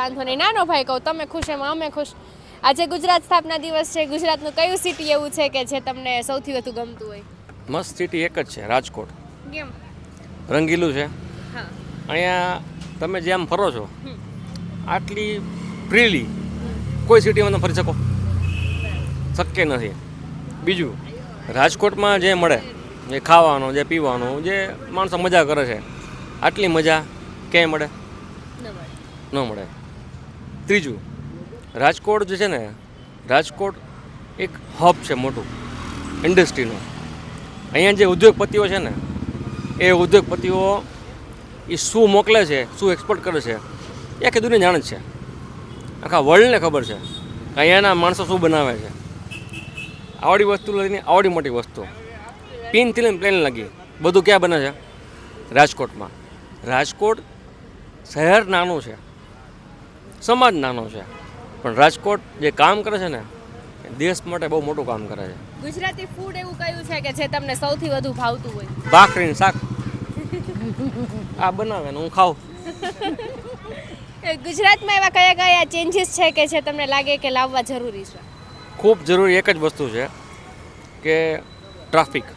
વાંધો નહીં, નાનો ભાઈ કહું, તમે ખુશ એમાં અમે ખુશ. આજે ગુજરાત સ્થાપના દિવસ છે. ગુજરાતનું કયું સિટી એવું છે કે જે તમને સૌથી વધુ ગમતું હોય? મસ્ત સિટી એક જ છે, રાજકોટ. કેમ? રંગીલું છે. હા. અહીંયા તમે જેમ ફરો છો આટલી ફ્રીલી કોઈ સિટીમાં તમે ફરી શકો શક્ય નથી. બીજું, રાજકોટમાં જે મળે, જે ખાવાનું, જે પીવાનું, જે માણસો મજા કરે છે, આટલી મજા ક્યાંય મળે ન મળે. ત્રીજું, રાજકોટ જે છે ને, રાજકોટ એક હબ છે મોટું ઇન્ડસ્ટ્રીનું. અહીંયા જે ઉદ્યોગપતિઓ છે ને, એ ઉદ્યોગપતિઓ એ શું મોકલે છે, શું એક્સપોર્ટ કરે છે, એ આખી દુનિયા જાણે જ છે. આખા વર્લ્ડને ખબર છે કે અહીંયાના માણસો શું બનાવે છે. આવડી વસ્તુ લઈને આવડી મોટી વસ્તુ, પિનથી લઈને પ્લેન લાગી, બધું ક્યાં બને છે? રાજકોટમાં. રાજકોટ શહેર નાનું છે, સમાજ નાનો છે, પણ રાજકોટ જે કામ કરે છે ને, એ દેશ માટે બહુ મોટું કામ કરે છે. ગુજરાતી ફૂડ એવું કયું છે કે જે તમને સૌથી વધુ ભાવતું હોય? ભાખરીનું શાક આ બનાવે ને હું ખાઉં. ગુજરાતમાં એવા કયા કયા ચેન્જીસ છે કે જે તમને લાગે કે લાવવા જરૂરી છે? ખૂબ જરૂરી એક જ વસ્તુ છે કે ટ્રાફિક.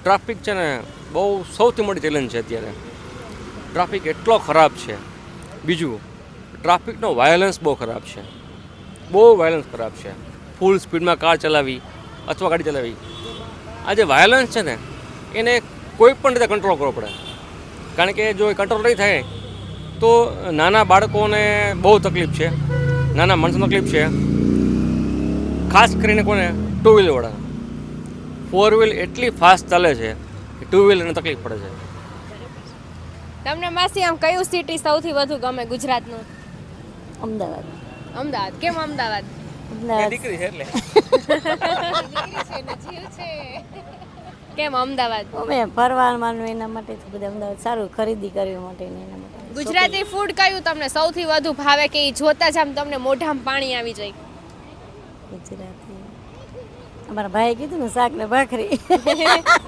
ટ્રાફિક છે ને બહુ સૌથી મોટી ચેલેન્જ છે અત્યારે. ટ્રાફિક એટલો ખરાબ છે. બીજું, ટ્રાફિકનો વાયોલન્સ બહુ ખરાબ છે, બહુ વાયોલન્સ ખરાબ છે. ફૂલ સ્પીડમાં કાર ચલાવી અથવા ગાડી ચલાવી, આ જે વાયોલન્સ છે ને એને કોઈ પણ રીતે કંટ્રોલ કરવો પડે. કારણ કે જો એ કંટ્રોલ નહીં થાય તો નાના બાળકોને બહુ તકલીફ છે, નાના માણસોને તકલીફ છે. ખાસ કરીને કોને? ટુ વ્હીલવાળા. ફોર વ્હીલ એટલી ફાસ્ટ ચાલે છે કે ટુ વ્હીલરને તકલીફ પડે છે. તમને માસી આમ કયું સિટી સૌથી વધુ ગમે ગુજરાતનું? અમદાવાદ. અમદાવાદ. કેમ અમદાવાદ? અમદાવાદ દીકરી છે એટલે કેમ અમદાવાદ? અમે ફરવાનું એના માટે બધા અમદાવાદ સારું, ખરીદી કરવા માટે ને એના માટે. ગુજરાતી ફૂડ કયું તમને સૌથી વધુ ભાવે કે ઈ જોતા જ આમ તમને મોઢામાં પાણી આવી જાય? ગુજરાતી અમારા ભાઈ કીધું ને શાક ને ભાખરી.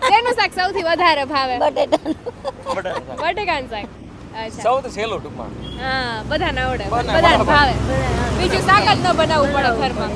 શેનું શાક સૌથી વધારે ભાવે? બટેટાનું. બટેકાનું શાક. અચ્છા. સૌથી સહેલું ટૂંકમાં. હા, બધાને આવડે, બધાને બધાને ભાવે. ભાવે. બીજું શાક જ ન બનાવવું પડે ઘરમાં.